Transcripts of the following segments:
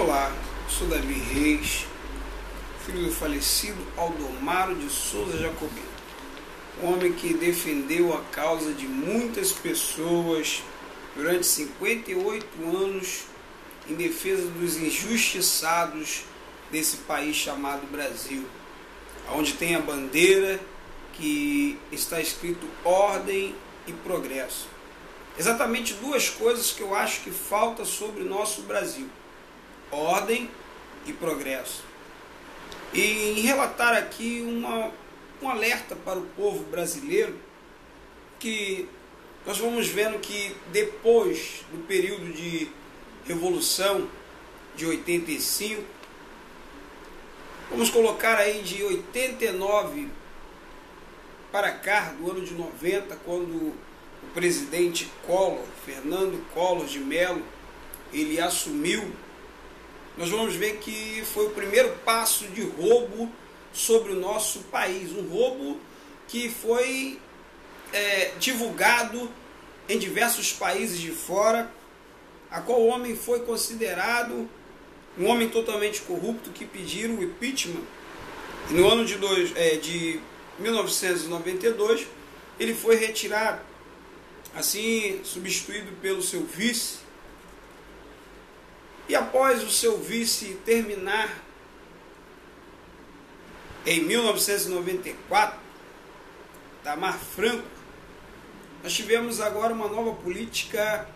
Olá, sou Davi Reis, filho do falecido Aldomaro de Souza Jacobino, um homem que defendeu a causa de muitas pessoas durante 58 anos em defesa dos injustiçados desse país chamado Brasil, onde tem a bandeira que está escrito ordem e progresso. Exatamente duas coisas que eu acho que falta sobre o nosso Brasil: ordem e progresso. E em relatar aqui um alerta para o povo brasileiro, que nós vamos vendo que depois do período de Revolução de 85, vamos colocar aí de 89 para cá, do ano de 90, quando o presidente Collor, Fernando Collor de Mello, ele assumiu, nós vamos ver que foi o primeiro passo de roubo sobre o nosso país, um roubo que foi divulgado em diversos países de fora, a qual o homem foi considerado um homem totalmente corrupto, que pediram o impeachment. E no ano de 1992, ele foi retirado, assim substituído pelo seu vice. E após o seu vice terminar, em 1994, Itamar Franco, nós tivemos agora uma nova política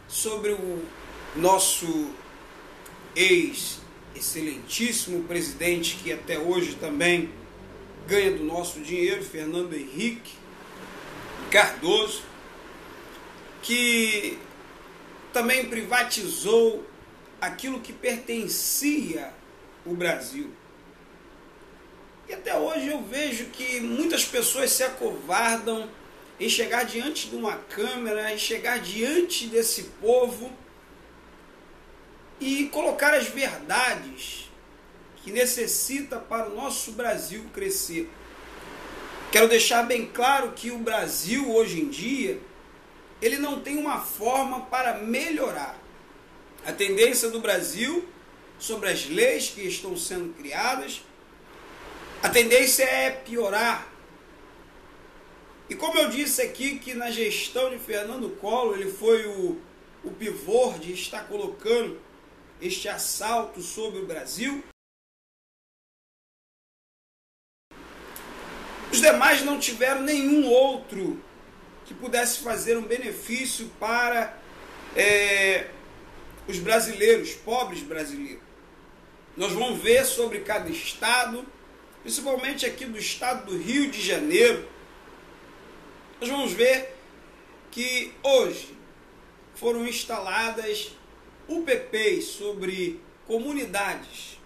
sobre o nosso ex-excelentíssimo presidente, que até hoje também ganha do nosso dinheiro, Fernando Henrique Cardoso, que também privatizou aquilo que pertencia ao Brasil. E até hoje eu vejo que muitas pessoas se acovardam em chegar diante de uma câmera, em chegar diante desse povo e colocar as verdades que necessita para o nosso Brasil crescer. Quero deixar bem claro que o Brasil hoje em dia, ele não tem uma forma para melhorar. A tendência do Brasil sobre as leis que estão sendo criadas, a tendência é piorar. E como eu disse aqui, que na gestão de Fernando Collor, ele foi o pivô de estar colocando este assalto sobre o Brasil, os demais não tiveram nenhum outro que pudesse fazer um benefício para os brasileiros, pobres brasileiros. Nós vamos ver sobre cada estado, principalmente aqui do estado do Rio de Janeiro. Nós vamos ver que hoje foram instaladas UPPs sobre comunidades.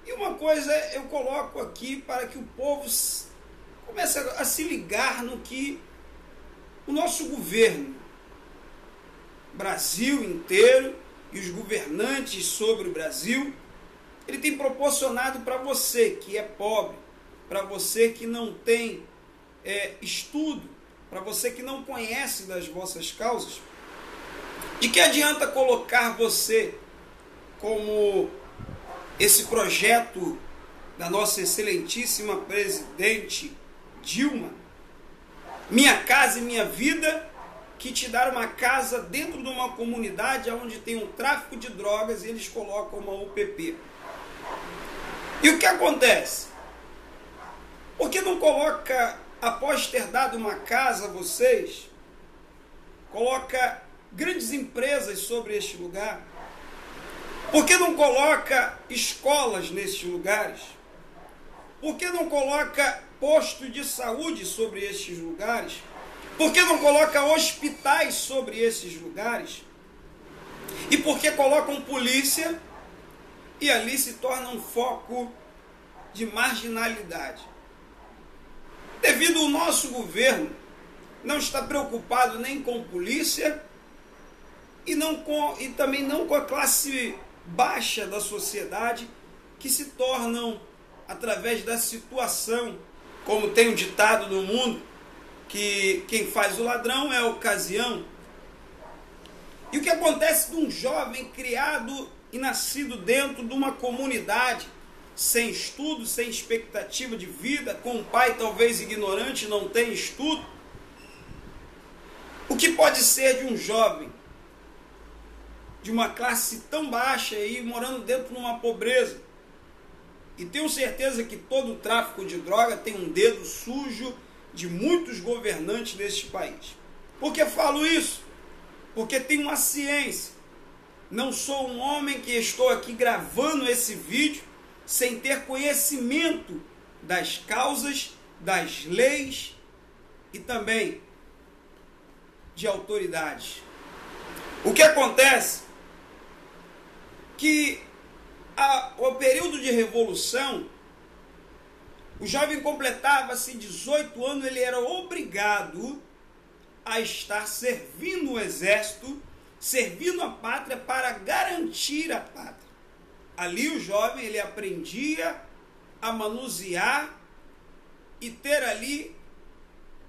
E uma coisa eu coloco aqui para que o povo comece a se ligar no que o nosso governo, Brasil inteiro, e os governantes sobre o Brasil, ele tem proporcionado para você que é pobre, para você que não tem estudo, para você que não conhece das vossas causas. De que adianta colocar você como esse projeto da nossa excelentíssima presidente Dilma, Minha Casa e Minha Vida, que te dar uma casa dentro de uma comunidade onde tem um tráfico de drogas, e eles colocam uma UPP. E o que acontece? Por que não coloca, após ter dado uma casa a vocês, coloca grandes empresas sobre este lugar? Por que não coloca escolas nestes lugares? Por que não coloca posto de saúde sobre estes lugares? Por que não coloca hospitais sobre esses lugares? E por que colocam polícia e ali se torna um foco de marginalidade? Devido ao nosso governo não está preocupado nem com polícia e também não com a classe baixa da sociedade, que se tornam, através da situação, como tem um ditado no mundo, que quem faz o ladrão é a ocasião. E o que acontece de um jovem criado e nascido dentro de uma comunidade, sem estudo, sem expectativa de vida, com um pai talvez ignorante, não tem estudo? O que pode ser de um jovem de uma classe tão baixa aí, morando dentro de uma pobreza? E tenho certeza que todo o tráfico de droga tem um dedo sujo de muitos governantes deste país. Por que falo isso? Porque tem uma ciência. Não sou um homem que estou aqui gravando esse vídeo sem ter conhecimento das causas, das leis e também de autoridades. O que acontece? Que o período de revolução, o jovem completava-se 18 anos, ele era obrigado a estar servindo o exército, servindo a pátria para garantir a pátria. Ali o jovem ele aprendia a manusear e ter ali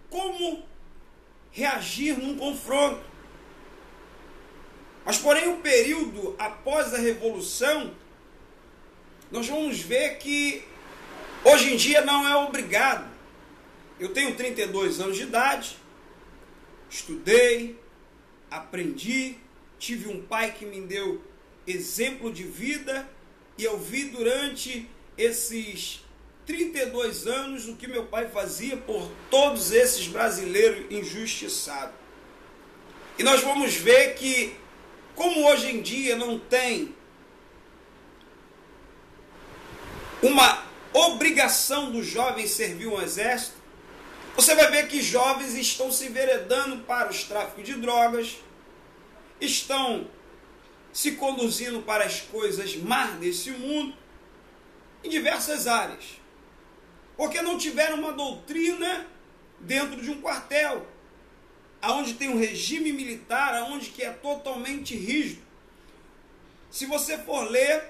como reagir num confronto. Mas porém o período após a revolução, nós vamos ver que hoje em dia não é obrigado. Eu tenho 32 anos de idade, estudei, aprendi, tive um pai que me deu exemplo de vida e eu vi durante esses 32 anos o que meu pai fazia por todos esses brasileiros injustiçados. E nós vamos ver que, como hoje em dia não tem uma obrigação do jovem servir um exército, você vai ver que jovens estão se enveredando para os tráficos de drogas, estão se conduzindo para as coisas más desse mundo, em diversas áreas, porque não tiveram uma doutrina dentro de um quartel, aonde tem um regime militar, aonde que é totalmente rígido. Se você for ler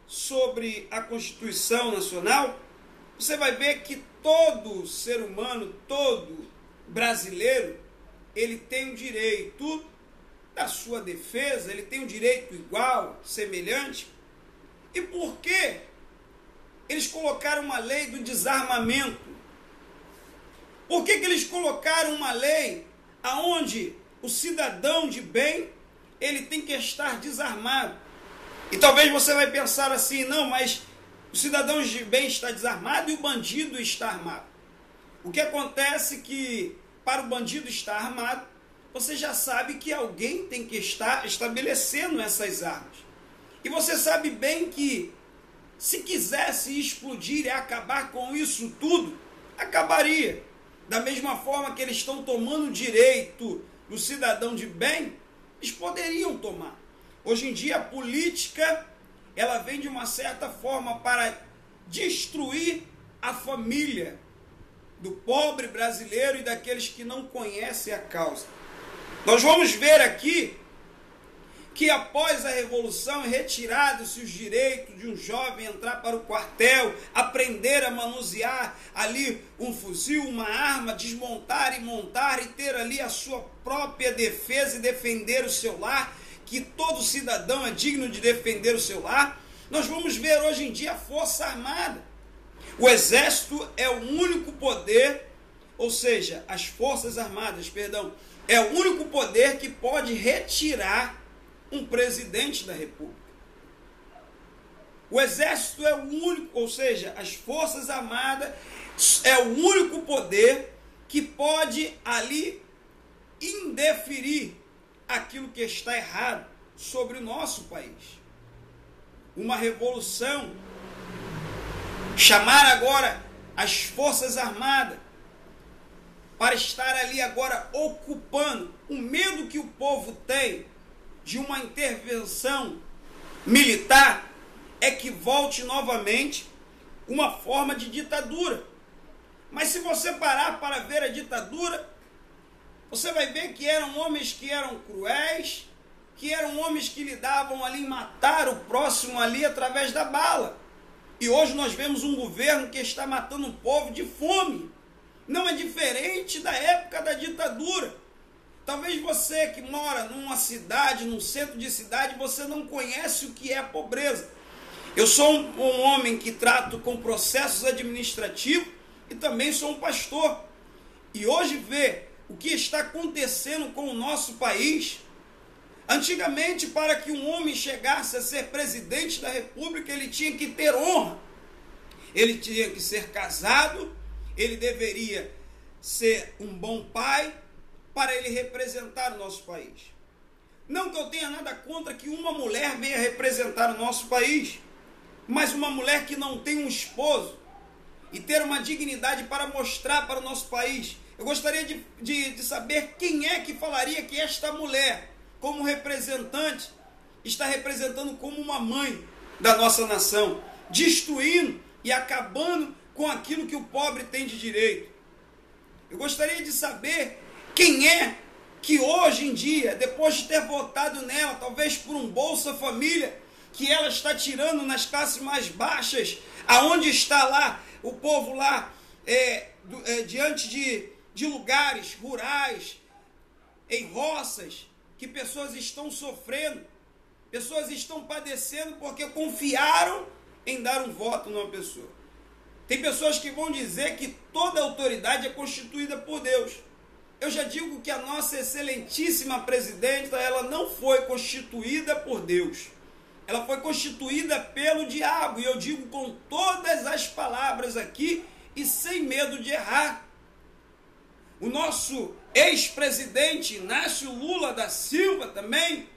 sobre a Constituição Nacional, você vai ver que todo ser humano, todo brasileiro, ele tem o direito da sua defesa, ele tem um direito igual, semelhante. E por que eles colocaram uma lei do desarmamento? Por que eles colocaram uma lei aonde o cidadão de bem, ele tem que estar desarmado? E talvez você vai pensar assim, não, mas o cidadão de bem está desarmado e o bandido está armado. O que acontece é que para o bandido estar armado, você já sabe que alguém tem que estar estabelecendo essas armas. E você sabe bem que se quisesse explodir e acabar com isso tudo, acabaria. Da mesma forma que eles estão tomando o direito do cidadão de bem, eles poderiam tomar. Hoje em dia a política, ela vem de uma certa forma para destruir a família do pobre brasileiro e daqueles que não conhecem a causa. Nós vamos ver aqui que após a Revolução, retirados-se os direitos de um jovem entrar para o quartel, aprender a manusear ali um fuzil, uma arma, desmontar e montar e ter ali a sua própria defesa e defender o seu lar, que todo cidadão é digno de defender o seu lar. Nós vamos ver hoje em dia a Força Armada. O Exército é o único poder, ou seja, as Forças Armadas, perdão, é o único poder que pode retirar um presidente da República. O Exército é o único, ou seja, as Forças Armadas é o único poder que pode ali indeferir aquilo que está errado sobre o nosso país. Uma revolução, chamar agora as Forças Armadas para estar ali agora ocupando o medo que o povo tem de uma intervenção militar é que volte novamente uma forma de ditadura. Mas se você parar para ver a ditadura, você vai ver que eram homens que eram cruéis, que eram homens que lidavam ali em matar o próximo ali através da bala. E hoje nós vemos um governo que está matando o povo de fome. Não é diferente da época da ditadura. Talvez você que mora numa cidade, num centro de cidade, você não conhece o que é a pobreza. Eu sou um homem que trato com processos administrativos e também sou um pastor. E hoje ver o que está acontecendo com o nosso país. Antigamente, para que um homem chegasse a ser presidente da República, ele tinha que ter honra. Ele tinha que ser casado, ele deveria ser um bom pai para ele representar o nosso país. Não que eu tenha nada contra que uma mulher venha representar o nosso país, mas uma mulher que não tem um esposo e ter uma dignidade para mostrar para o nosso país. Eu gostaria de saber quem é que falaria que esta mulher, como representante, está representando como uma mãe da nossa nação, destruindo e acabando com aquilo que o pobre tem de direito. Eu gostaria de saber quem é que hoje em dia, depois de ter votado nela, talvez por um Bolsa Família, que ela está tirando nas classes mais baixas, aonde está lá o povo lá, diante de lugares rurais, em roças, que pessoas estão sofrendo, pessoas estão padecendo porque confiaram em dar um voto numa pessoa. Tem pessoas que vão dizer que toda autoridade é constituída por Deus. Eu já digo que a nossa excelentíssima presidenta, ela não foi constituída por Deus. Ela foi constituída pelo diabo. E eu digo com todas as palavras aqui e sem medo de errar. O nosso ex-presidente Inácio Lula da Silva também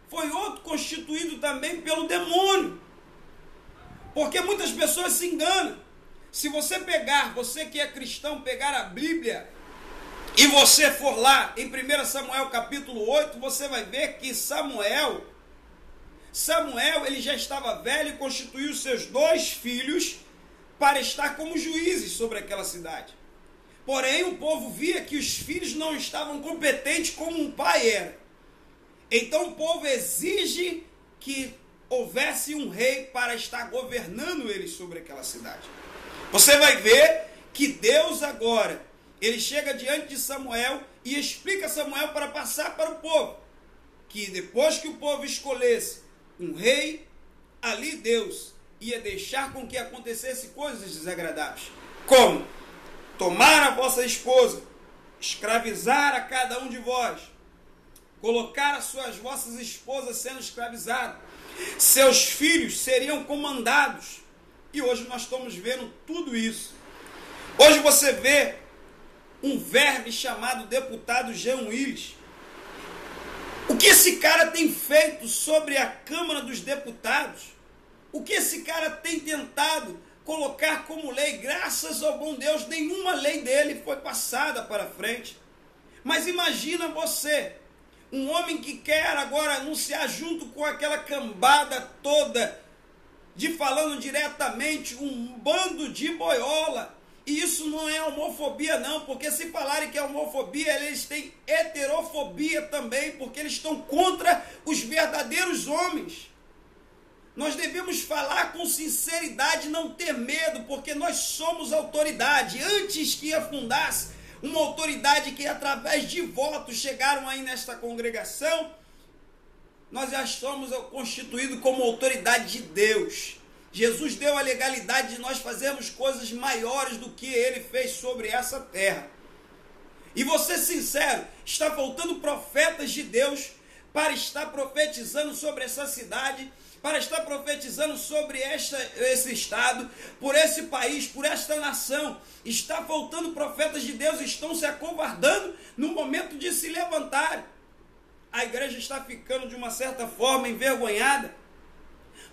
foi outro constituído também pelo demônio. Porque muitas pessoas se enganam. Se você pegar, você que é cristão, pegar a Bíblia e você for lá em 1 Samuel capítulo 8, você vai ver que Samuel, ele já estava velho e constituiu seus 2 filhos para estar como juízes sobre aquela cidade. Porém, o povo via que os filhos não estavam competentes como um pai era. Então o povo exige que houvesse um rei para estar governando eles sobre aquela cidade. Você vai ver que Deus agora, ele chega diante de Samuel e explica a Samuel para passar para o povo, que depois que o povo escolhesse um rei, ali Deus ia deixar com que acontecesse coisas desagradáveis. Como? Tomar a vossa esposa, escravizar a cada um de vós, colocar as vossas esposas sendo escravizadas, seus filhos seriam comandados. E hoje nós estamos vendo tudo isso. Hoje você vê um verme chamado deputado Jean Willis. O que esse cara tem feito sobre a Câmara dos Deputados? O que esse cara tem tentado colocar como lei? Graças ao bom Deus, nenhuma lei dele foi passada para frente. Mas imagina você, um homem que quer agora anunciar junto com aquela cambada toda, de falando diretamente, um bando de boiola. E isso não é homofobia não, porque se falarem que é homofobia, eles têm heterofobia também, porque eles estão contra os verdadeiros homens. Nós devemos falar com sinceridade, não ter medo, porque nós somos autoridade. Antes que afundasse uma autoridade que através de votos chegaram aí nesta congregação, nós já somos constituídos como autoridade de Deus. Jesus deu a legalidade de nós fazermos coisas maiores do que Ele fez sobre essa terra. E vou ser sincero, está faltando profetas de Deus para estar profetizando sobre essa cidade, para estar profetizando sobre esse estado, por esse país, por esta nação. Está faltando profetas de Deus, estão se acovardando no momento de se levantar. A igreja está ficando de uma certa forma envergonhada,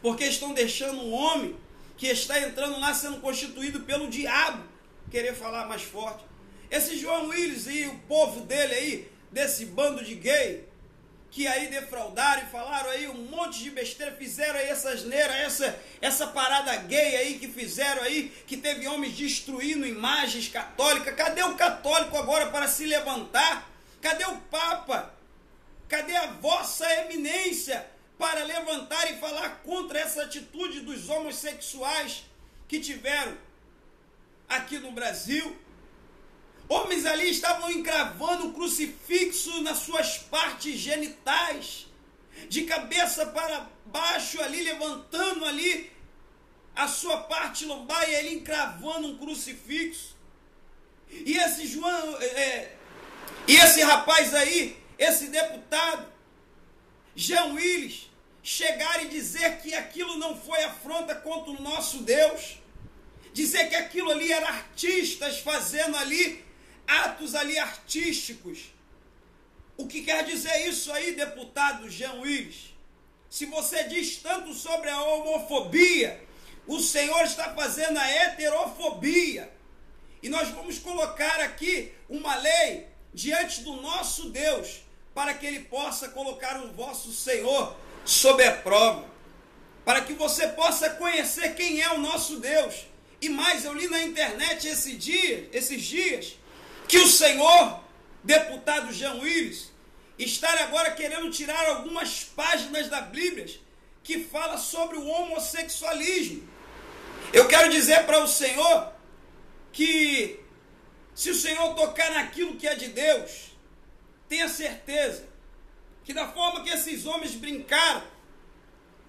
porque estão deixando um homem que está entrando lá sendo constituído pelo diabo querer falar mais forte. Esse João Willis e o povo dele aí, desse bando de gay, que aí defraudaram e falaram aí um monte de besteira, fizeram aí essa asneira, essa parada gay aí que fizeram aí, que teve homens destruindo imagens católicas. Cadê o católico agora para se levantar? Cadê o Papa? Cadê a vossa eminência para levantar e falar contra essa atitude dos homossexuais que tiveram aqui no Brasil? Homens ali estavam encravando o crucifixo nas suas partes genitais, de cabeça para baixo ali, levantando ali a sua parte lombar, e ele encravando um crucifixo. E esse rapaz aí, esse deputado, Jean Willis, chegar e dizer que aquilo não foi afronta contra o nosso Deus, dizer que aquilo ali era artistas fazendo ali atos ali artísticos. O que quer dizer isso aí, deputado Jean Willis? Se você diz tanto sobre a homofobia, o Senhor está fazendo a heterofobia. E nós vamos colocar aqui uma lei diante do nosso Deus, para que Ele possa colocar o vosso Senhor sob a prova, para que você possa conhecer quem é o nosso Deus. E mais, eu li na internet esses dias, que o senhor, deputado Jean Willis, está agora querendo tirar algumas páginas da Bíblia que fala sobre o homossexualismo. Eu quero dizer para o Senhor que, se o Senhor tocar naquilo que é de Deus, tenha certeza que da forma que esses homens brincaram,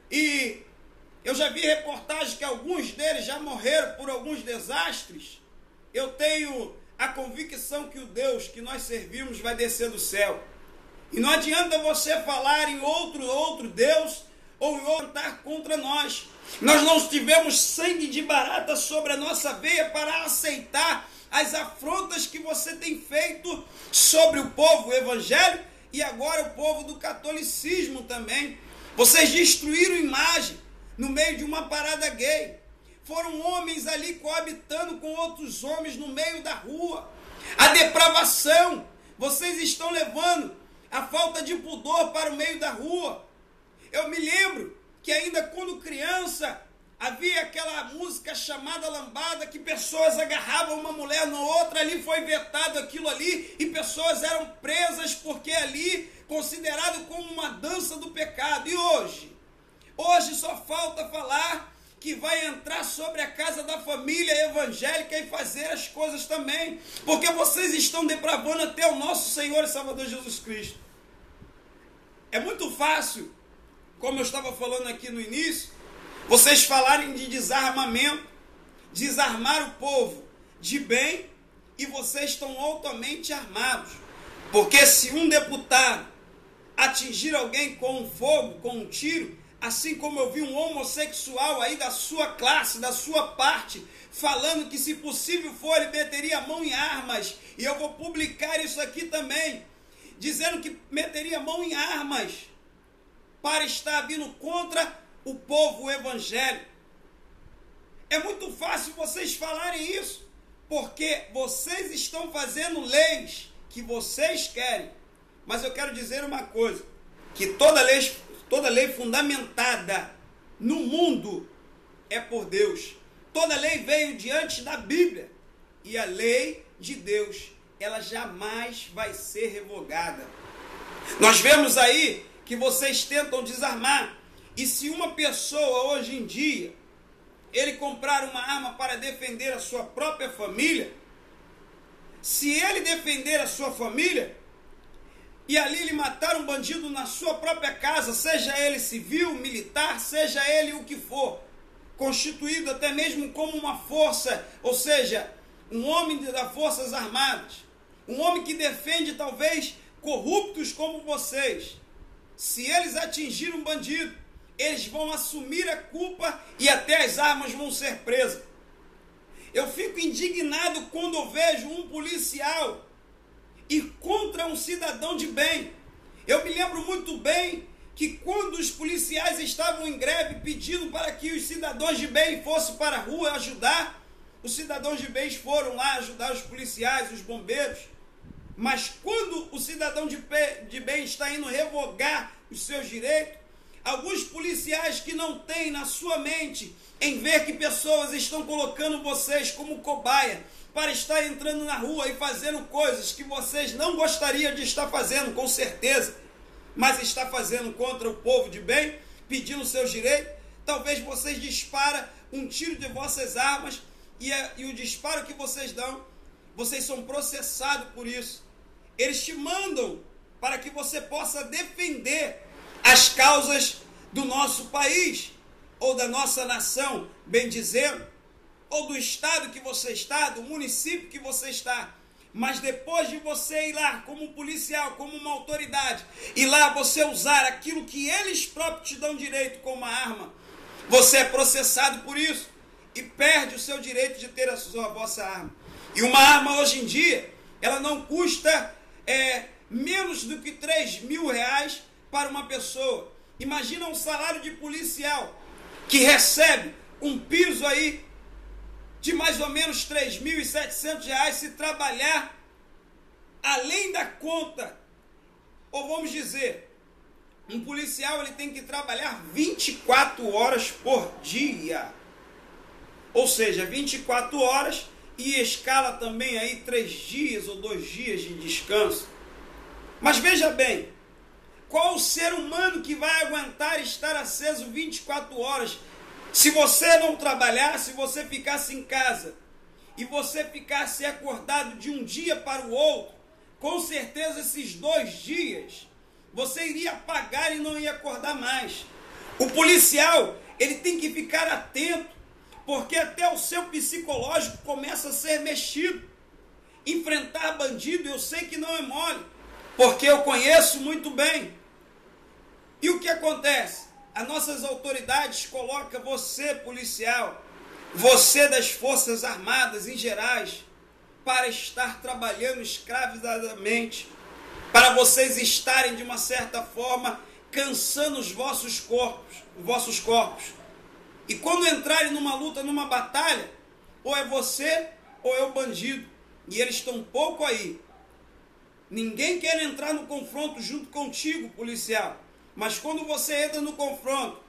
e eu já vi reportagens que alguns deles já morreram por alguns desastres, eu tenho a convicção que o Deus que nós servimos vai descer do céu. E não adianta você falar em outro Deus ou em cantar contra nós. Nós não tivemos sangue de barata sobre a nossa veia para aceitar as afrontas que você tem feito sobre o povo evangélico e agora o povo do catolicismo também. Vocês destruíram imagem no meio de uma parada gay. Foram homens ali coabitando com outros homens no meio da rua. A depravação. Vocês estão levando a falta de pudor para o meio da rua. Eu me lembro que ainda quando criança havia aquela música chamada lambada, que pessoas agarravam uma mulher na outra, ali foi vetado aquilo ali, e pessoas eram presas porque ali considerado como uma dança do pecado. E hoje só falta falar que vai entrar sobre a casa da família evangélica e fazer as coisas também, porque vocês estão depravando até o nosso Senhor e Salvador Jesus Cristo. É muito fácil, como eu estava falando aqui no início, vocês falarem de desarmamento, desarmar o povo de bem, e vocês estão altamente armados, porque se um deputado atingir alguém com um fogo, com um tiro, assim como eu vi um homossexual aí da sua classe, da sua parte, falando que se possível for ele meteria a mão em armas, e eu vou publicar isso aqui também, dizendo que meteria a mão em armas para estar vindo contra o povo evangélico. É muito fácil vocês falarem isso, porque vocês estão fazendo leis que vocês querem. Mas eu quero dizer uma coisa, que toda lei fundamentada no mundo é por Deus. Toda lei veio diante da Bíblia. E a lei de Deus, ela jamais vai ser revogada. Nós vemos aí que vocês tentam desarmar. E se uma pessoa hoje em dia, ele comprar uma arma para defender a sua própria família, se ele defender a sua família, e ali ele matar um bandido na sua própria casa, seja ele civil, militar, seja ele o que for, constituído até mesmo como uma força, ou seja, um homem das Forças Armadas, um homem que defende talvez corruptos como vocês, se eles atingirem um bandido, eles vão assumir a culpa e até as armas vão ser presas. Eu fico indignado quando eu vejo um policial ir contra um cidadão de bem. Eu me lembro muito bem que quando os policiais estavam em greve pedindo para que os cidadãos de bem fossem para a rua ajudar, os cidadãos de bem foram lá ajudar os policiais, os bombeiros. Mas quando o cidadão de bem está indo revogar os seus direitos, alguns policiais que não têm na sua mente em ver que pessoas estão colocando vocês como cobaia para estar entrando na rua e fazendo coisas que vocês não gostariam de estar fazendo, com certeza, mas está fazendo contra o povo de bem, pedindo seus direitos, talvez vocês disparam um tiro de vossas armas e o disparo que vocês dão vocês são processados por isso. Eles te mandam para que você possa defender as causas do nosso país, ou da nossa nação, bem dizendo, ou do estado que você está, do município que você está. Mas depois de você ir lá como um policial, como uma autoridade, e lá você usar aquilo que eles próprios te dão direito como uma arma, você é processado por isso e perde o seu direito de ter a vossa arma. E uma arma hoje em dia, ela não custa menos do que 3 mil reais para uma pessoa. Imagina um salário de policial que recebe um piso aí de mais ou menos 3.700 reais se trabalhar além da conta. Ou vamos dizer, um policial ele tem que trabalhar 24 horas por dia. Ou seja, 24 horas e escala também aí 3 dias ou 2 dias de descanso. Mas veja bem, qual o ser humano que vai aguentar estar aceso 24 horas? Se você não trabalhar, se você ficasse em casa e você ficasse acordado de um dia para o outro, com certeza esses 2 dias você iria apagar e não ia acordar mais. O policial, ele tem que ficar atento, porque até o seu psicológico começa a ser mexido. Enfrentar bandido, eu sei que não é mole, porque eu conheço muito bem. E o que acontece? As nossas autoridades colocam você, policial, você das Forças Armadas em gerais, para estar trabalhando escravizadamente, para vocês estarem de uma certa forma cansando os vossos corpos. E quando entrarem numa luta, numa batalha, ou é você ou é o bandido. E eles estão pouco aí. Ninguém quer entrar no confronto junto contigo, policial. Mas quando você entra no confronto,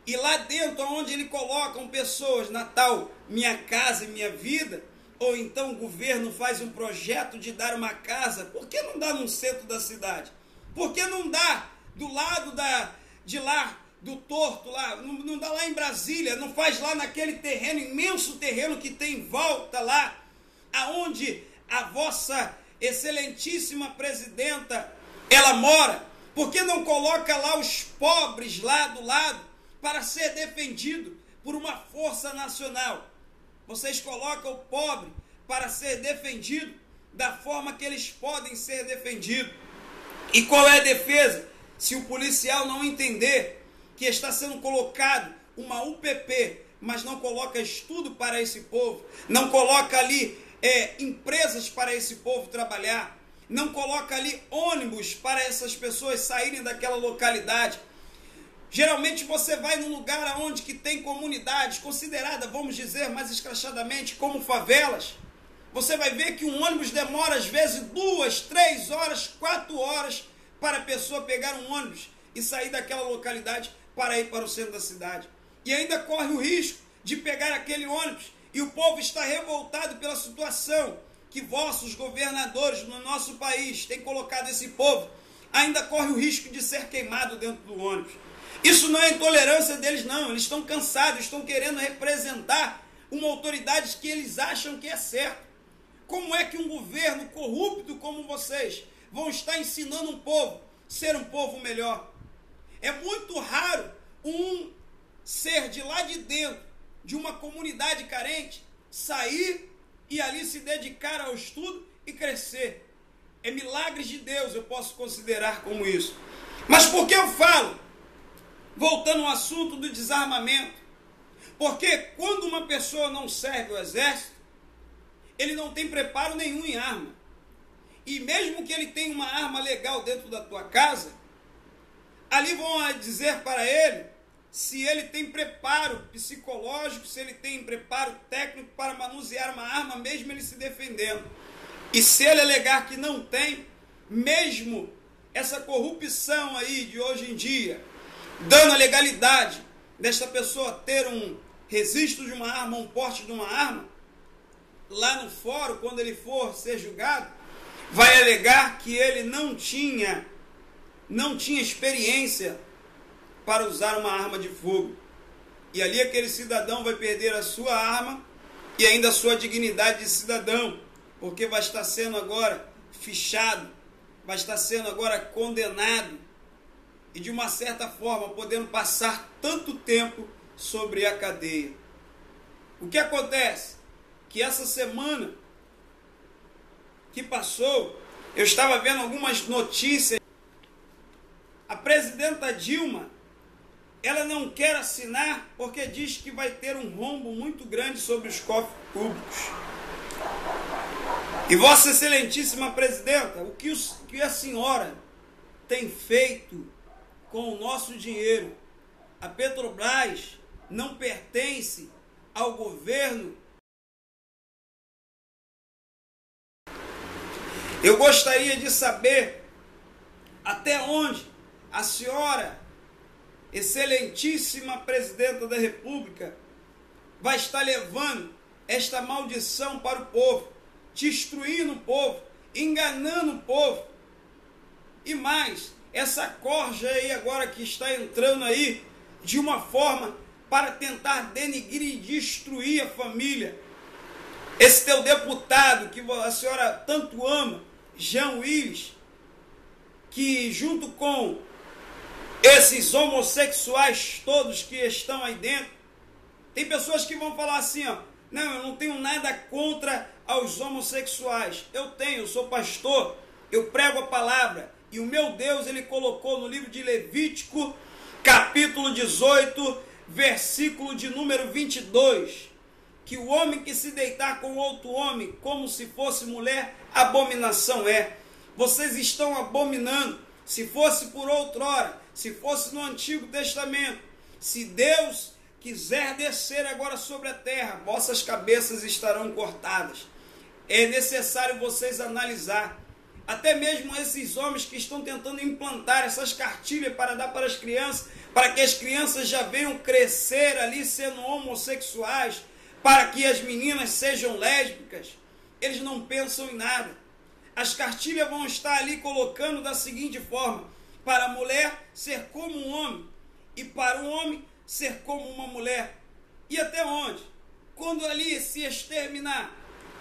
e lá dentro, onde ele colocam pessoas na tal Minha Casa e Minha Vida, ou então o governo faz um projeto de dar uma casa, por que não dá no centro da cidade? Por que não dá do lado de lá, do Torto, lá, não dá lá em Brasília, não faz lá naquele terreno, imenso terreno que tem em volta lá, aonde a vossa excelentíssima presidenta, ela mora? Por que não coloca lá os pobres lá do lado para ser defendido por uma força nacional? Vocês colocam o pobre para ser defendido da forma que eles podem ser defendidos. E qual é a defesa? Se o policial não entender que está sendo colocado uma UPP, mas não coloca estudo para esse povo, não coloca ali empresas para esse povo trabalhar, não coloca ali ônibus para essas pessoas saírem daquela localidade. Geralmente você vai num lugar onde que tem comunidades consideradas, vamos dizer mais escrachadamente, como favelas. Você vai ver que um ônibus demora às vezes 2, 3 horas, 4 horas para a pessoa pegar um ônibus e sair daquela localidade para ir para o centro da cidade. E ainda corre o risco de pegar aquele ônibus e o povo está revoltado pela situação que vossos governadores no nosso país têm colocado esse povo. Ainda corre o risco de ser queimado dentro do ônibus. Isso não é intolerância deles, não. Eles estão cansados, estão querendo representar uma autoridade que eles acham que é certo. Como é que um governo corrupto como vocês vão estar ensinando um povo a ser um povo melhor? É muito raro um ser de lá de dentro, de uma comunidade carente, sair e ali se dedicar ao estudo e crescer. É milagres de Deus, eu posso considerar como isso. Mas por que eu falo? Voltando ao assunto do desarmamento. Porque quando uma pessoa não serve o exército, ele não tem preparo nenhum em arma. E mesmo que ele tenha uma arma legal dentro da tua casa, ali vão dizer para ele se ele tem preparo psicológico, se ele tem preparo técnico para manusear uma arma, mesmo ele se defendendo. E se ele alegar que não tem, mesmo essa corrupção aí de hoje em dia, dando a legalidade desta pessoa ter um registro de uma arma, um porte de uma arma, lá no fórum, quando ele for ser julgado, vai alegar que ele não tinha experiência para usar uma arma de fogo. E ali aquele cidadão vai perder a sua arma e ainda a sua dignidade de cidadão. porque vai estar sendo agora fichado, vai estar sendo agora condenado e de uma certa forma podendo passar tanto tempo sobre a cadeia. O que acontece? Que essa semana que passou, eu estava vendo algumas notícias. A presidenta Dilma, ela não quer assinar porque diz que vai ter um rombo muito grande sobre os cofres públicos. E Vossa Excelentíssima Presidenta, o que a senhora tem feito com o nosso dinheiro? A Petrobras não pertence ao governo. Eu gostaria de saber até onde a senhora, Excelentíssima Presidenta da República, vai estar levando esta maldição para o povo, destruindo o povo, enganando o povo. E mais, essa corja aí agora que está entrando aí de uma forma para tentar denigrir e destruir a família. Esse teu deputado que a senhora tanto ama, Jean Willis, que junto com esses homossexuais todos que estão aí dentro, tem pessoas que vão falar assim, ó, não, eu não tenho nada contra aos homossexuais. Eu sou pastor, eu prego a palavra, e o meu Deus, ele colocou no livro de Levítico, capítulo 18, versículo de número 22, que o homem que se deitar com outro homem, como se fosse mulher, abominação é. Vocês estão abominando. Se fosse por outrora, se fosse no Antigo Testamento, se Deus quiser descer agora sobre a terra, vossas cabeças estarão cortadas. É necessário vocês analisar. Até mesmo esses homens que estão tentando implantar essas cartilhas para dar para as crianças, para que as crianças já venham crescer ali sendo homossexuais, para que as meninas sejam lésbicas, eles não pensam em nada. As cartilhas vão estar ali colocando da seguinte forma: para a mulher ser como um homem e para o homem ser como uma mulher. E até onde? Quando ali se exterminar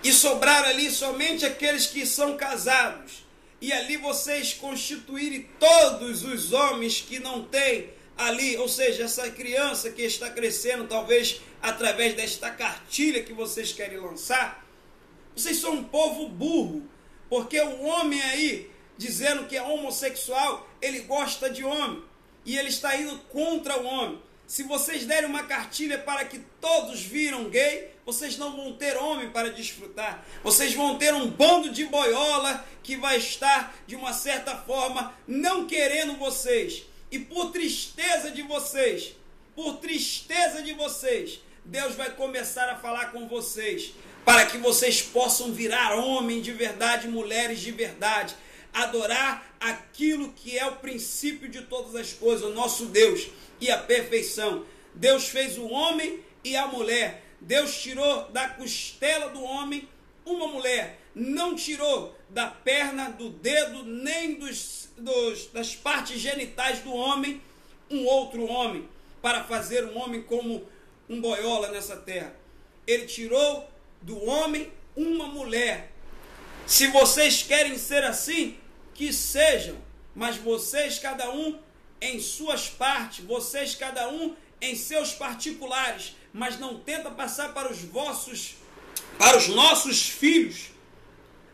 e sobrar ali somente aqueles que são casados, e ali vocês constituírem todos os homens que não têm ali, ou seja, essa criança que está crescendo, talvez através desta cartilha que vocês querem lançar, vocês são um povo burro, porque o homem aí, dizendo que é homossexual, ele gosta de homem, e ele está indo contra o homem. Se vocês derem uma cartilha para que todos viram gay, vocês não vão ter homem para desfrutar. Vocês vão ter um bando de boiola que vai estar, de uma certa forma, não querendo vocês. E por tristeza de vocês, Deus vai começar a falar com vocês, para que vocês possam virar homem de verdade, mulheres de verdade, adorar aquilo que é o princípio de todas as coisas, o nosso Deus e a perfeição. Deus fez o homem e a mulher. Deus tirou da costela do homem uma mulher. Não tirou da perna, do dedo, nem das partes genitais do homem um outro homem, para fazer um homem como um boiola nessa terra. Ele tirou do homem uma mulher. Se vocês querem ser assim, que sejam, mas vocês cada um em suas partes, vocês cada um em seus particulares, mas não tenta passar para os nossos filhos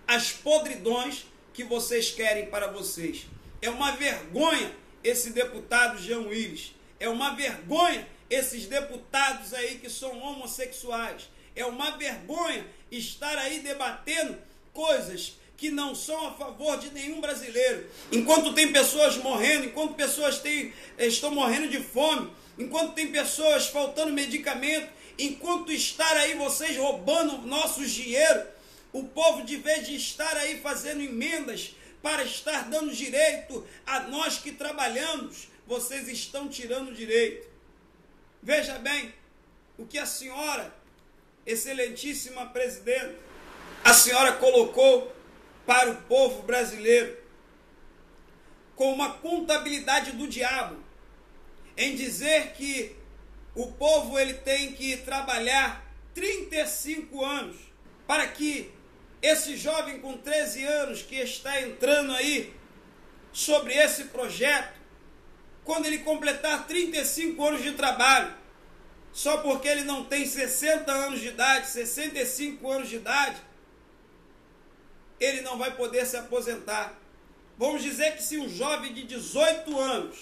as podridões que vocês querem para vocês. É uma vergonha esse deputado Jean Willis, é uma vergonha esses deputados aí que são homossexuais, é uma vergonha estar aí debatendo coisas que não são a favor de nenhum brasileiro. Enquanto tem pessoas morrendo, enquanto pessoas estão morrendo de fome, enquanto tem pessoas faltando medicamento, enquanto estar aí vocês roubando nossos dinheiro, o povo, de vez de estar aí fazendo emendas para estar dando direito a nós que trabalhamos, vocês estão tirando direito. Veja bem o que a senhora, Excelentíssima Presidenta, a senhora colocou para o povo brasileiro, com uma contabilidade do diabo, em dizer que o povo ele tem que trabalhar 35 anos para que esse jovem com 13 anos que está entrando aí sobre esse projeto, quando ele completar 35 anos de trabalho, só porque ele não tem 60 anos de idade, 65 anos de idade, ele não vai poder se aposentar. Vamos dizer que se um jovem de 18 anos,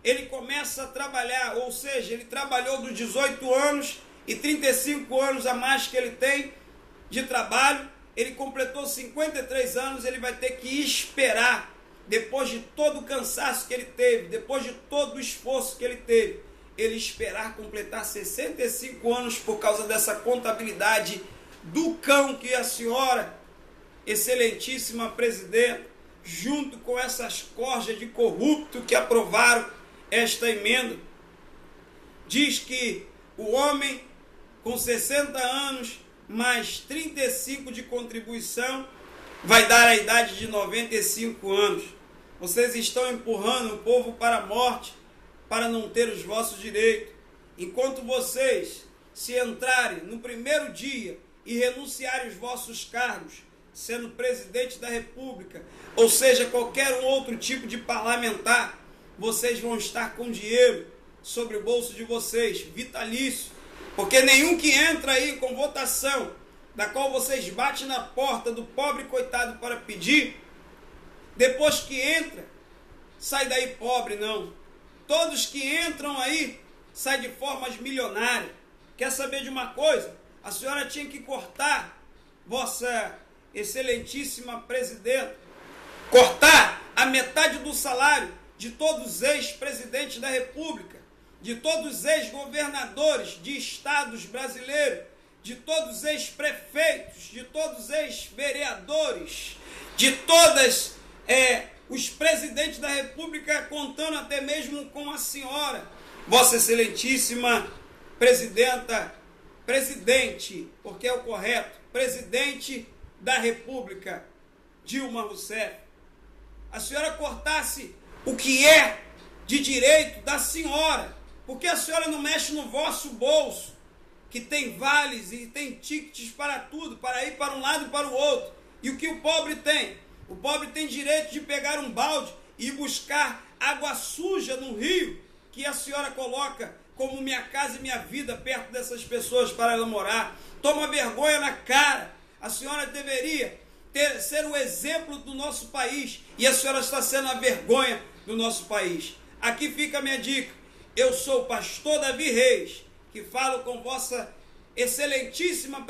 ele começa a trabalhar, ou seja, ele trabalhou dos 18 anos e 35 anos a mais que ele tem de trabalho, ele completou 53 anos, ele vai ter que esperar, depois de todo o cansaço que ele teve, depois de todo o esforço que ele teve, ele esperar completar 65 anos por causa dessa contabilidade do cão que a senhora, excelentíssima presidenta, junto com essas corjas de corrupto que aprovaram esta emenda, diz que o homem com 60 anos mais 35 de contribuição vai dar a idade de 95 anos. Vocês estão empurrando o povo para a morte para não ter os vossos direitos. Enquanto vocês se entrarem no primeiro dia e renunciarem os vossos cargos, sendo presidente da República, ou seja, qualquer um outro tipo de parlamentar, vocês vão estar com dinheiro sobre o bolso de vocês, vitalício, porque nenhum que entra aí com votação, da qual vocês batem na porta do pobre coitado para pedir, depois que entra, sai daí pobre, não. Todos que entram aí, saem de formas milionárias. Quer saber de uma coisa? A senhora tinha que cortar, vossa excelentíssima presidenta, cortar a metade do salário de todos os ex-presidentes da República, de todos os ex-governadores de estados brasileiros, de todos os ex-prefeitos, de todos os ex-vereadores, de todas os presidentes da República, contando até mesmo com a senhora, vossa excelentíssima presidente, porque é o correto, presidente da República, Dilma Rousseff. A senhora cortasse o que é de direito da senhora, porque a senhora não mexe no vosso bolso, que tem vales e tem tickets para tudo, para ir para um lado e para o outro. E o que o pobre tem? O pobre tem direito de pegar um balde e buscar água suja no rio, que a senhora coloca como Minha Casa e Minha Vida perto dessas pessoas para ela morar. Toma vergonha na cara. A senhora deveria ser o exemplo do nosso país, e a senhora está sendo a vergonha do nosso país. Aqui fica a minha dica. Eu sou o pastor Davi Reis, que falo com vossa excelentíssima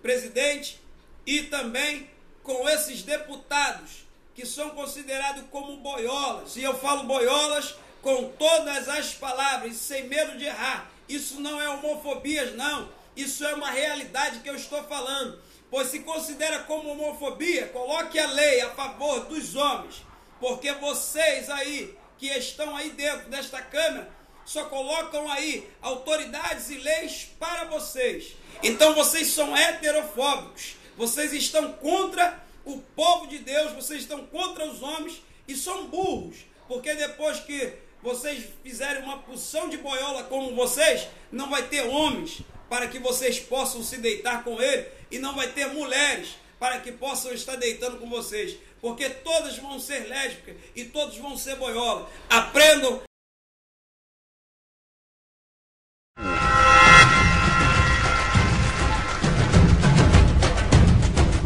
presidente, e também com esses deputados que são considerados como boiolas. E eu falo boiolas com todas as palavras, sem medo de errar. Isso não é homofobia, não. Isso é uma realidade que eu estou falando. Pois se considera como homofobia, coloque a lei a favor dos homens. Porque vocês aí, que estão aí dentro desta Câmara, só colocam aí autoridades e leis para vocês. Então vocês são heterofóbicos. Vocês estão contra o povo de Deus, vocês estão contra os homens e são burros. Porque depois que vocês fizerem uma porção de boiola como vocês, não vai ter homens para que vocês possam se deitar com ele, e não vai ter mulheres para que possam estar deitando com vocês, porque todas vão ser lésbicas e todos vão ser boiola. Aprendam.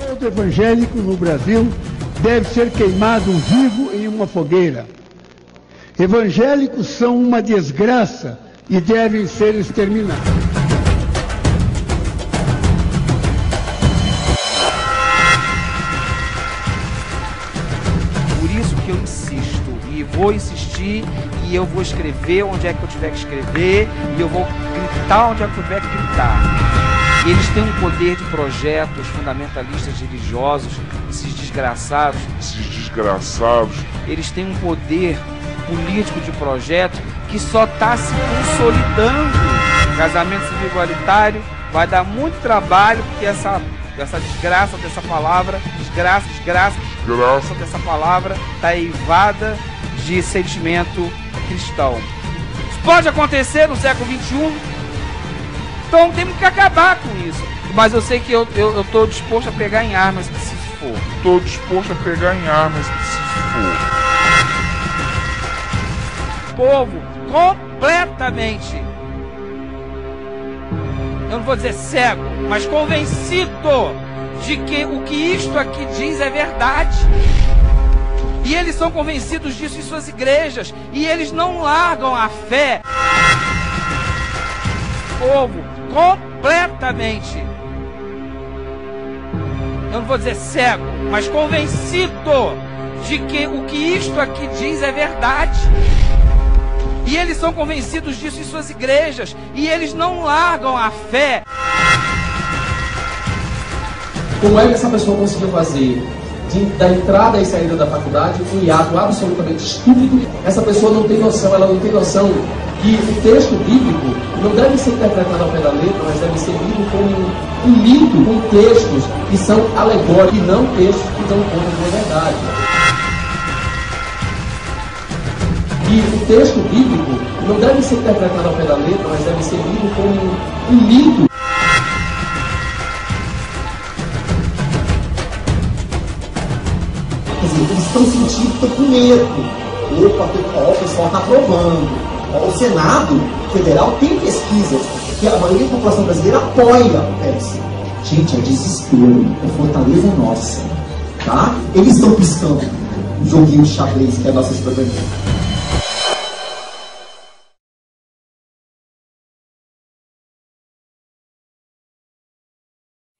Todo evangélico no Brasil deve ser queimado vivo em uma fogueira. Evangélicos são uma desgraça e devem ser exterminados. Por isso que eu insisto, e vou insistir, e eu vou escrever onde é que eu tiver que escrever, e eu vou gritar onde é que eu tiver que gritar. Eles têm um poder de projetos fundamentalistas religiosos, esses desgraçados. Eles têm um poder político de projeto que só está se consolidando. Casamento civil igualitário vai dar muito trabalho, porque essa desgraça dessa palavra, desgraça dessa palavra está eivada de sentimento cristão. Isso pode acontecer no século XXI, então temos que acabar com isso. Mas eu sei que eu tô disposto a pegar em armas se for. Tô disposto a pegar em armas se for. Povo completamente, eu não vou dizer cego, mas convencido de que o que isto aqui diz é verdade. E eles são convencidos disso em suas igrejas. E eles não largam a fé. Povo completamente, eu não vou dizer cego, mas convencido de que o que isto aqui diz é verdade. E eles são convencidos disso em suas igrejas. E eles não largam a fé. Como é que essa pessoa conseguiu fazer da entrada e saída da faculdade um hiato absolutamente estúpido? Essa pessoa não tem noção, ela não tem noção que o texto bíblico não deve ser interpretado ao pé da letra, mas deve ser lido como um mito, com textos que são alegóricos e não textos que dão conta de uma verdade. E o texto bíblico não deve ser interpretado ao pé da letra, mas deve ser lido como um mito. Quer dizer, eles estão sentindo, estão com medo. Opa, o pessoal está aprovando. O Senado Federal tem pesquisas que a maioria da população brasileira apoia o PES. Gente, é desespero, é fortaleza nossa. Tá? Eles estão piscando o joguinho de xadrez que é a nossa cidadania.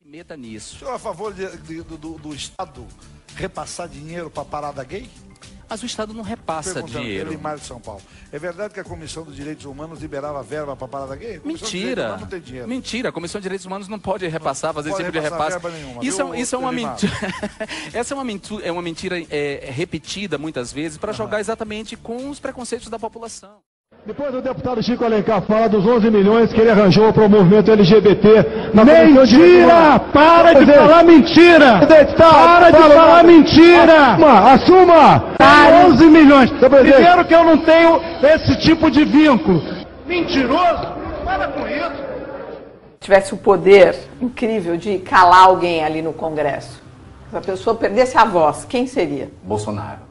Meta nisso. O senhor é a favor do Estado repassar dinheiro para a parada gay? Mas o Estado não repassa dinheiro. De São Paulo. É verdade que a Comissão dos Direitos Humanos liberava verba para a parada gay? Mentira. Não tem dinheiro. Mentira. A Comissão de Direitos Humanos não pode repassar, fazer esse tipo de repasse. Nenhuma, isso é uma mentira. Essa é uma mentira repetida muitas vezes para jogar exatamente com os preconceitos da população. Depois o deputado Chico Alencar fala dos 11 milhões que ele arranjou para o movimento LGBT. Mentira! Para de falar mentira! Para de falar mentira! Assuma! 11 milhões. Primeiro que eu não tenho esse tipo de vínculo. Mentiroso? Para com isso. Tivesse o poder incrível de calar alguém ali no Congresso, se a pessoa perdesse a voz, quem seria? Bolsonaro.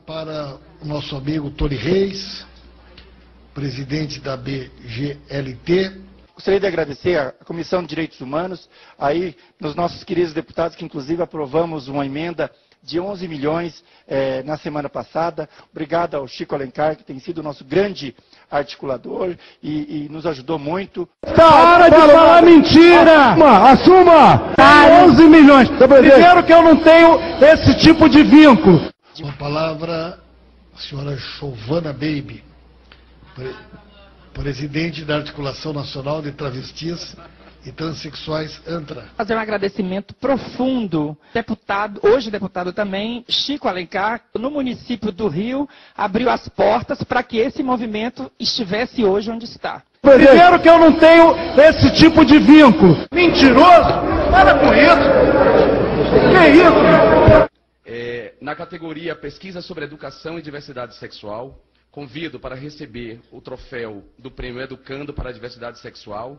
Para o nosso amigo Tony Reis, presidente da BGLT. Gostaria de agradecer à Comissão de Direitos Humanos, aí nos nossos queridos deputados, que inclusive aprovamos uma emenda de 11 milhões na semana passada. Obrigado ao Chico Alencar, que tem sido o nosso grande articulador e nos ajudou muito. Para de falar mentira! Assuma! 11 milhões. Primeiro que eu não tenho esse tipo de vínculo. Com a palavra, a senhora Chovana Baby, presidente da Articulação Nacional de Travestis e Transsexuais, ANTRA. Fazer um agradecimento profundo. Hoje deputado também, Chico Alencar, no município do Rio, abriu as portas para que esse movimento estivesse hoje onde está. Primeiro que eu não tenho esse tipo de vínculo. Mentiroso? Para com isso. Que isso? Na categoria Pesquisa sobre Educação e Diversidade Sexual, convido para receber o troféu do Prêmio Educando para a Diversidade Sexual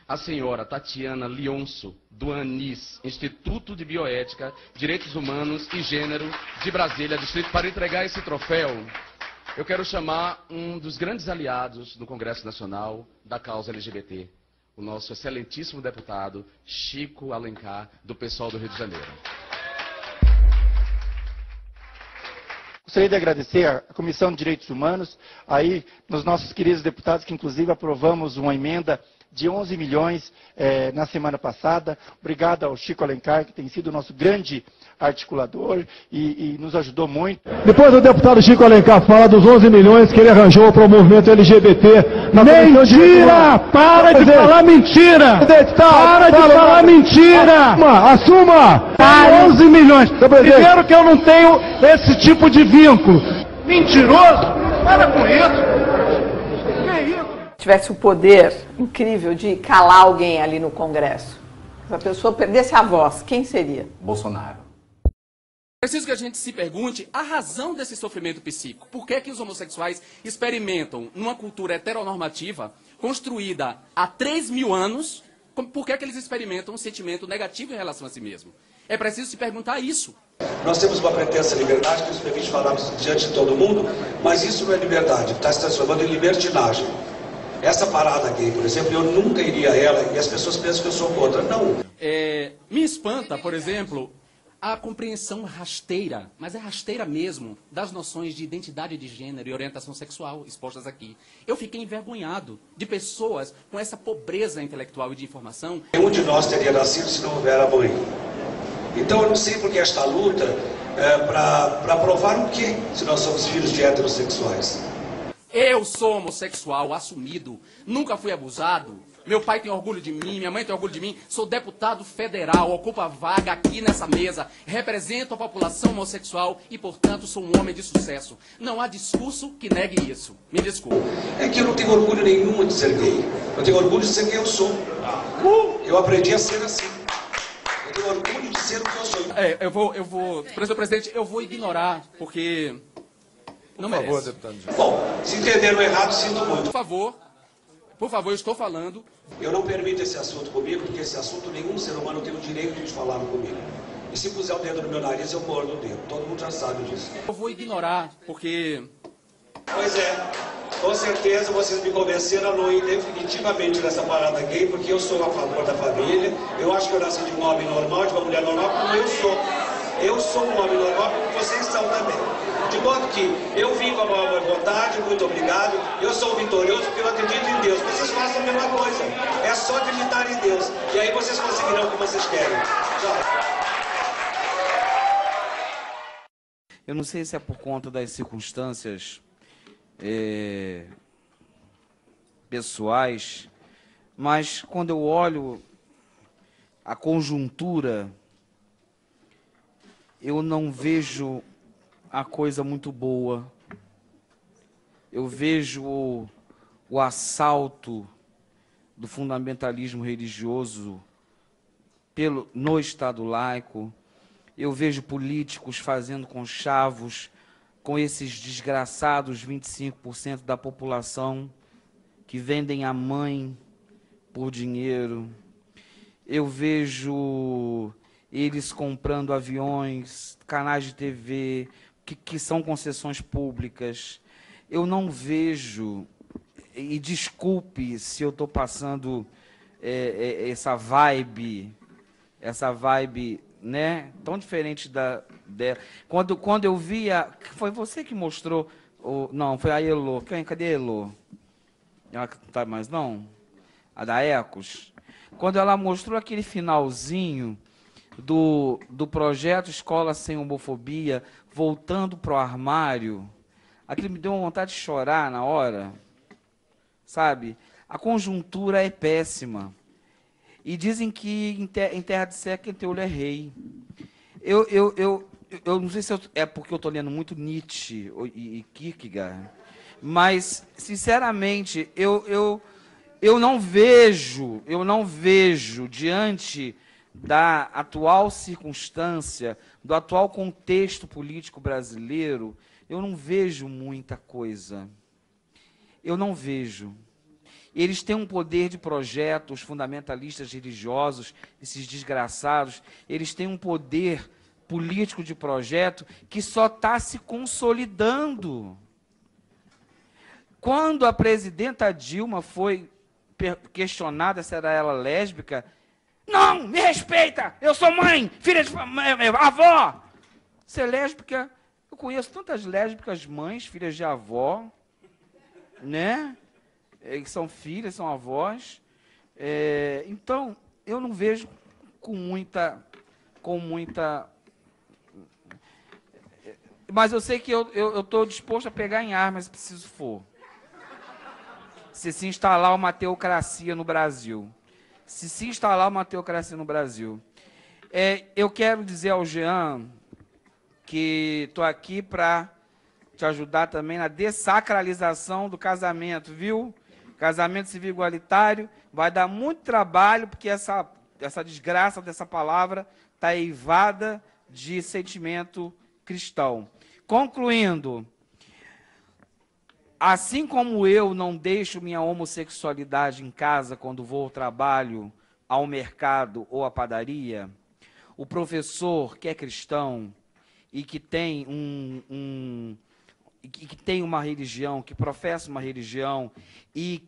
a senhora Tatiana Lionso, do ANIS, Instituto de Bioética, Direitos Humanos e Gênero de Brasília, Distrito. Para entregar esse troféu, eu quero chamar um dos grandes aliados no Congresso Nacional da causa LGBT, o nosso excelentíssimo deputado Chico Alencar, do PSOL do Rio de Janeiro. Gostaria de agradecer à Comissão de Direitos Humanos, aí nos nossos queridos deputados, que inclusive aprovamos uma emenda de 11 milhões na semana passada. Obrigado ao Chico Alencar, que tem sido o nosso grande articulador e nos ajudou muito. Depois o deputado Chico Alencar fala dos 11 milhões que ele arranjou para o movimento LGBT. Mentira! Para de falar mentira! Para de falar mentira! Assuma! 11 milhões. Primeiro que eu não tenho esse tipo de vínculo. Mentiroso? Para com isso. Tivesse o poder incrível de calar alguém ali no Congresso, Se a pessoa perdesse a voz, quem seria? Bolsonaro. Preciso que a gente se pergunte a razão desse sofrimento psíquico. Por que que os homossexuais experimentam numa cultura heteronormativa construída há 3.000 anos, por que que eles experimentam um sentimento negativo em relação a si mesmo? É preciso se perguntar isso. Nós temos uma pretensa liberdade que nos permite falarmos diante de todo mundo, mas isso não é liberdade, está se transformando em libertinagem. Essa parada gay, por exemplo, eu nunca iria a ela e as pessoas pensam que eu sou contra. Não. Me espanta, por exemplo, a compreensão rasteira, mas é rasteira mesmo, das noções de identidade de gênero e orientação sexual expostas aqui. Eu fiquei envergonhado de pessoas com essa pobreza intelectual e de informação. Nenhum de nós teria nascido se não houver a mãe. Então eu não sei por que esta luta para provar o quê, se nós somos filhos de heterossexuais. Eu sou homossexual assumido, nunca fui abusado. Meu pai tem orgulho de mim, minha mãe tem orgulho de mim. Sou deputado federal, ocupo a vaga aqui nessa mesa. Represento a população homossexual e, portanto, sou um homem de sucesso. Não há discurso que negue isso. Me desculpe. É que eu não tenho orgulho nenhum de ser gay. Eu tenho orgulho de ser quem eu sou. Eu aprendi a ser assim. Eu tenho orgulho de ser o que eu sou. Eu vou, presidente, eu vou ignorar, porque não merece. Por favor, deputado. Bom, se entenderam errado, sinto muito. Por favor, eu estou falando. Eu não permito esse assunto comigo, porque esse assunto nenhum ser humano tem o direito de falar comigo. E se puser o dedo no meu nariz, eu mordo o dedo. Todo mundo já sabe disso. Eu vou ignorar, porque... Pois é. Com certeza vocês me convenceram a não ir definitivamente nessa parada gay, porque eu sou a favor da família. Eu acho que eu nasci de um homem normal, de uma mulher normal, como eu sou. Eu sou um homem normal, como vocês são também. De modo que eu vim com a maior vontade, muito obrigado. Eu sou vitorioso porque eu acredito em Deus. Vocês façam a mesma coisa. É só acreditar em Deus. E aí vocês conseguirão o que vocês querem. Tchau. Eu não sei se é por conta das circunstâncias pessoais, mas quando eu olho a conjuntura, eu não vejo a coisa muito boa. Eu vejo o assalto do fundamentalismo religioso no Estado laico. Eu vejo políticos fazendo conchavos com esses desgraçados 25% da população que vendem a mãe por dinheiro. Eu vejo eles comprando aviões, canais de TV, que são concessões públicas. Eu não vejo, e desculpe se eu estou passando essa vibe, né, tão diferente dela. Quando eu via, foi você que mostrou, não, foi a Elô. Cadê a Elô? Ela não está mais, não? A da Ecos. Quando ela mostrou aquele finalzinho do projeto Escola Sem Homofobia, voltando para o armário, aquilo me deu uma vontade de chorar na hora, sabe? A conjuntura é péssima. E dizem que em terra de seca quem tem olho é rei. Eu não sei se é porque eu estou lendo muito Nietzsche e Kierkegaard, mas, sinceramente, eu não vejo, diante da atual circunstância, do atual contexto político brasileiro, eu não vejo muita coisa. Eu não vejo. Eles têm um poder de projeto, os fundamentalistas religiosos, esses desgraçados, eles têm um poder político de projeto que só está se consolidando. Quando a presidenta Dilma foi questionada se era ela lésbica, não, me respeita, eu sou mãe, filha de avó. Ser lésbica, eu conheço tantas lésbicas mães, filhas de avó, né? Que são filhas, são avós. Então, eu não vejo com muita... Mas eu sei que eu estou disposto a pegar em armas, se preciso for. Se instalar uma teocracia no Brasil. Se instalar uma teocracia no Brasil. Eu quero dizer ao Jean que estou aqui para te ajudar também na dessacralização do casamento, viu? Casamento civil igualitário vai dar muito trabalho, porque essa essa desgraça dessa palavra está eivada de sentimento cristão. Concluindo, assim como eu não deixo minha homossexualidade em casa quando vou ao trabalho, ao mercado ou à padaria, o professor que é cristão e que tem que tem uma religião, que professa uma religião e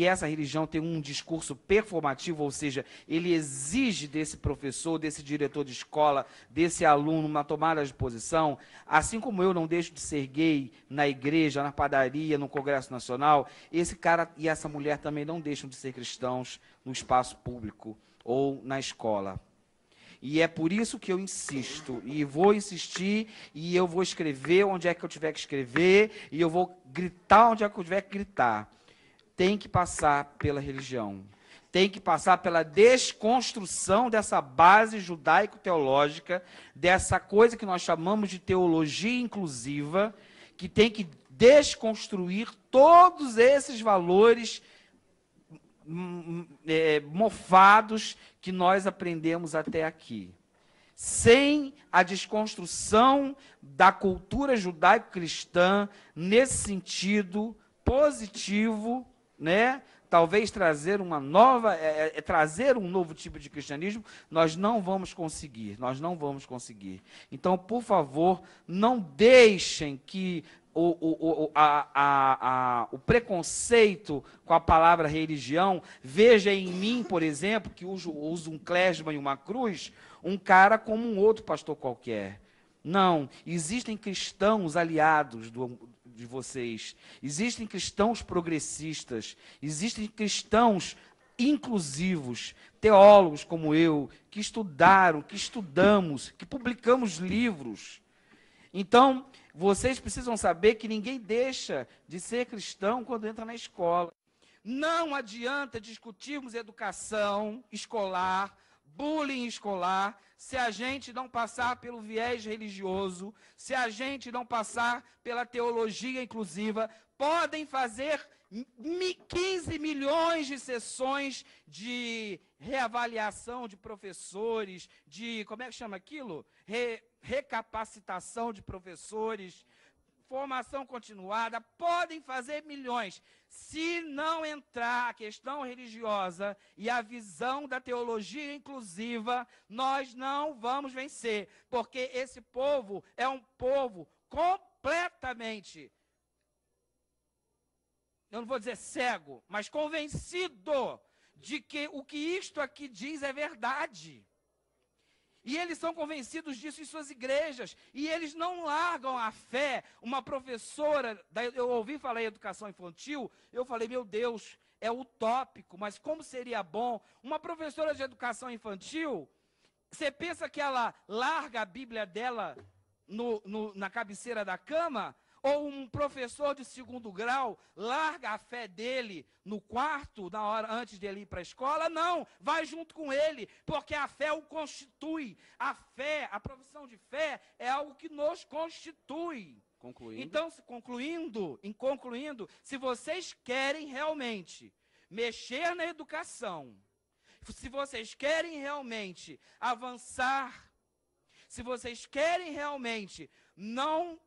essa religião tem um discurso performativo, ou seja, ele exige desse professor, desse diretor de escola, desse aluno uma tomada de posição, assim como eu não deixo de ser gay na igreja, na padaria, no Congresso Nacional, esse cara e essa mulher também não deixam de ser cristãos no espaço público ou na escola. E é por isso que eu insisto, e vou insistir, e eu vou escrever onde é que eu tiver que escrever, e eu vou gritar onde é que eu tiver que gritar. Tem que passar pela religião. Tem que passar pela desconstrução dessa base judaico-teológica, dessa coisa que nós chamamos de teologia inclusiva, que tem que desconstruir todos esses valores mofados que nós aprendemos até aqui. Sem a desconstrução da cultura judaico-cristã, nesse sentido positivo, né? Talvez trazer uma nova, trazer um novo tipo de cristianismo, nós não vamos conseguir, Então, por favor, não deixem que o preconceito com a palavra religião veja em mim, por exemplo, que uso um clésma e uma cruz, um cara como um outro pastor qualquer. Não, existem cristãos aliados de vocês, existem cristãos progressistas, existem cristãos inclusivos, teólogos como eu, que estudaram, que estudamos, que publicamos livros. Então, vocês precisam saber que ninguém deixa de ser cristão quando entra na escola. Não adianta discutirmos educação escolar, bullying escolar, se a gente não passar pelo viés religioso, se a gente não passar pela teologia inclusiva. Podem fazer 15 milhões de sessões de reavaliação de professores, de, como é que chama aquilo? Recapacitação de professores, formação continuada, podem fazer milhões. Se não entrar a questão religiosa e a visão da teologia inclusiva, nós não vamos vencer, porque esse povo é um povo completamente, eu não vou dizer cego, mas convencido de que o que isto aqui diz é verdade. E eles são convencidos disso em suas igrejas. E eles não largam a fé. Uma professora, eu ouvi falar em educação infantil, eu falei, meu Deus, é utópico, mas como seria bom. Uma professora de educação infantil, você pensa que ela larga a Bíblia dela na cabeceira da cama? Ou um professor de 2º grau larga a fé dele no quarto, na hora antes de ele ir para a escola? Não, vai junto com ele, porque a fé o constitui. A fé, a profissão de fé é algo que nos constitui. Concluindo. Então, concluindo, se vocês querem realmente mexer na educação, se vocês querem realmente avançar, se vocês querem realmente não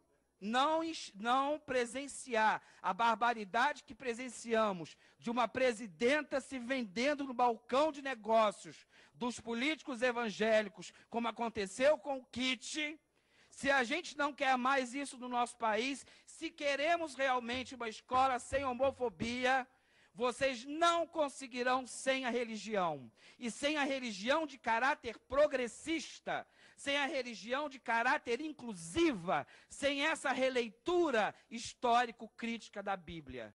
presenciar a barbaridade que presenciamos de uma presidenta se vendendo no balcão de negócios dos políticos evangélicos, como aconteceu com o Kit, se a gente não quer mais isso no nosso país, se queremos realmente uma escola sem homofobia, vocês não conseguirão sem a religião. E sem a religião de caráter progressista, sem a religião de caráter inclusiva, sem essa releitura histórico-crítica da Bíblia.